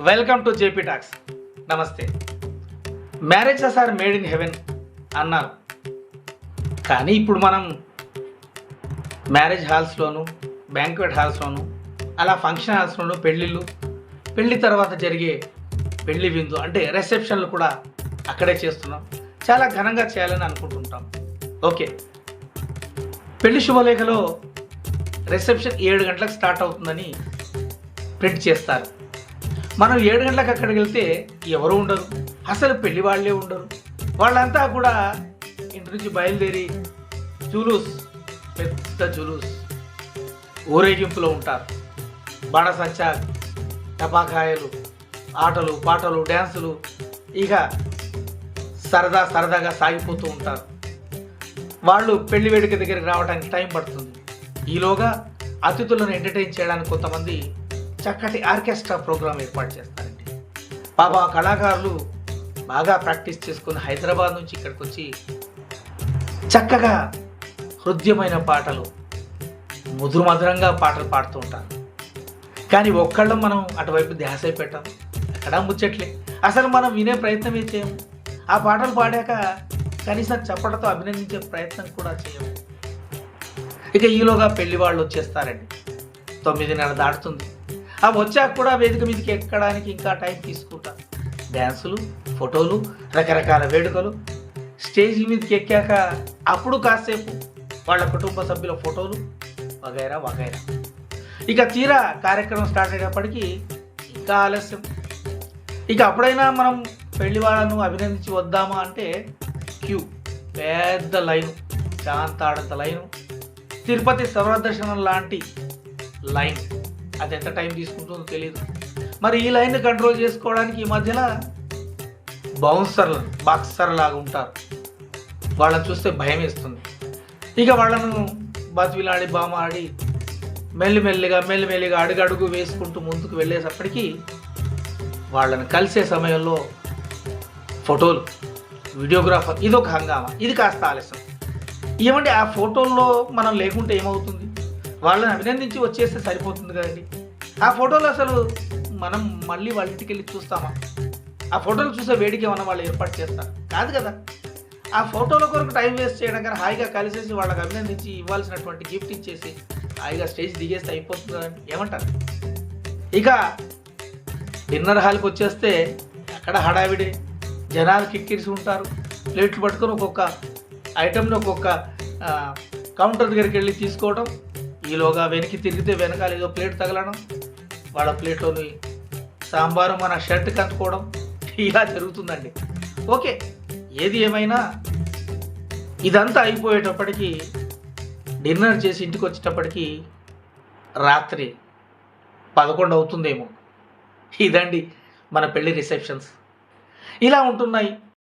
Welcome to JP talks. నమస్తే. Marriages are made in heaven అన్నారు. కానీ ఇప్పుడు మనం మ్యారేజ్ హాల్స్లోను, బ్యాంక్వెట్ హాల్స్లోను, అలా ఫంక్షన్ హాల్స్లోను పెళ్ళి తర్వాత జరిగే పెళ్లి విందు అంటే రిసెప్షన్లు కూడా అక్కడే చేస్తున్నాం. చాలా ఘనంగా చేయాలని అనుకుంటుంటాం. ఓకే, పెళ్లి శుభలేఖలో రిసెప్షన్ 7 గంటలకు స్టార్ట్ అవుతుందని ప్రింట్ చేస్తారు. మనం 7 గంటలకు అక్కడికి వెళ్తే ఎవరు ఉండరు, అసలు పెళ్లి వాళ్ళే ఉండరు. వాళ్ళంతా కూడా ఇంటి నుంచి బయలుదేరి పెద్ద జులూస్ ఊరేగింపులో ఉంటారు. బాణసంచా, టపాకాయలు, ఆటలు పాటలు, డ్యాన్సులు, ఇక సరదాగా సాగిపోతూ ఉంటారు. వాళ్ళు పెళ్లి వేడుక దగ్గరికి రావడానికి టైం పడుతుంది. ఈలోగా అతిథులను ఎంటర్టైన్ చేయడానికి కొంతమంది చక్కటి ఆర్కెస్ట్రా ప్రోగ్రాం ఏర్పాటు చేస్తారండి. పాపం ఆ కళాకారులు బాగా ప్రాక్టీస్ చేసుకుని హైదరాబాద్ నుంచి ఇక్కడికి వచ్చి చక్కగా హృద్యమైన పాటలు, మధురంగా పాటలు పాడుతూ ఉంటారు. కానీ ఒక్కళ్ళం మనం అటువైపు ధ్యాస పెట్టాం. ఎక్కడా ముచ్చట్లే, అసలు మనం వినే ప్రయత్నమే చేయము. ఆ పాటలు పాడాక కనీసం చప్పటతో అభినందించే ప్రయత్నం కూడా చేయము. ఇక ఈలోగా పెళ్లి వాళ్ళు వచ్చేస్తారండి. 9:30 దాటుతుంది. ఆ వచ్చాక కూడా వేదిక మీదకి ఎక్కడానికి ఇంకా టైం తీసుకుంటారు. డ్యాన్సులు, ఫోటోలు, రకరకాల వేడుకలు. స్టేజ్ మీదకి ఎక్కాక అప్పుడు కాసేపు వాళ్ళ కుటుంబ సభ్యుల ఫోటోలు వగైరా. ఇక తీరా కార్యక్రమం స్టార్ట్ అయ్యేటప్పటికీ ఇంకా ఆలస్యం. ఇక అప్పుడైనా మనం పెళ్లి వాళ్ళను అభినందించి వద్దామా అంటే క్యూ, పెద్ద లైను, చాంతాడంత లైను, తిరుపతి సర్వదర్శనం లాంటి లైన్. అది ఎంత టైం తీసుకుంటుందో తెలియదు. మరి ఈ లైన్ కంట్రోల్ చేసుకోవడానికి ఈ మధ్యలో బాక్సర్ లాగా ఉంటారు. వాళ్ళని చూస్తే భయం వేస్తుంది. ఇక వాళ్ళను బతిలాడి బామాడి మెల్లిమెల్లిగా అడుగడుగు వేసుకుంటూ ముందుకు వెళ్ళేటప్పటికీ వాళ్ళని కలిసే సమయంలో ఫోటోలు, వీడియోగ్రాఫర్, ఇదొక హంగామా. ఇది కాస్త ఆలస్యం. ఏమంటే ఆ ఫోటోల్లో మనం లేకుంటే ఏమవుతుంది? వాళ్ళని అభినందించి వచ్చేస్తే సరిపోతుంది కదండి. ఆ ఫోటోలు అసలు మనం మళ్ళీ వాళ్ళ ఇంటికి వెళ్ళి చూస్తామా? ఆ ఫోటోలు చూసే వేడికి ఏమన్నా వాళ్ళు ఏర్పాటు చేస్తారు? కాదు కదా. ఆ ఫోటోల కొరకు టైం వేస్ట్ చేయడం కానీ హాయిగా కలిసేసి వాళ్ళకి అభినందించి ఇవ్వాల్సినటువంటి గిఫ్ట్ ఇచ్చేసి హాయిగా స్టేజ్ దిగేస్తే అయిపోతుంది కదండి. ఏమంటారు? ఇక డిన్నర్ హాల్కి వచ్చేస్తే అక్కడ హడావిడే, జనాలు కిక్కిరిసి ఉంటారు. ప్లేట్లు పట్టుకొని ఒక్కొక్క ఐటెంని ఒక్కొక్క కౌంటర్ దగ్గరికి వెళ్ళి తీసుకోవడం. ఈలోగా వెనక్కి తిరిగితే వెనకాల ఏదో ప్లేట్ తగలడం, వాళ్ళ ప్లేట్లోని సాంబారు మన షర్ట్కి అందుకోవడం, ఇలా జరుగుతుందండి. ఓకే, ఏది ఏమైనా ఇదంతా అయిపోయేటప్పటికీ డిన్నర్ చేసి ఇంటికి వచ్చేటప్పటికి రాత్రి 11 అవుతుందేమో. ఇదండి మన పెళ్లి రిసెప్షన్స్. ఇలా ఉంటున్నాయి.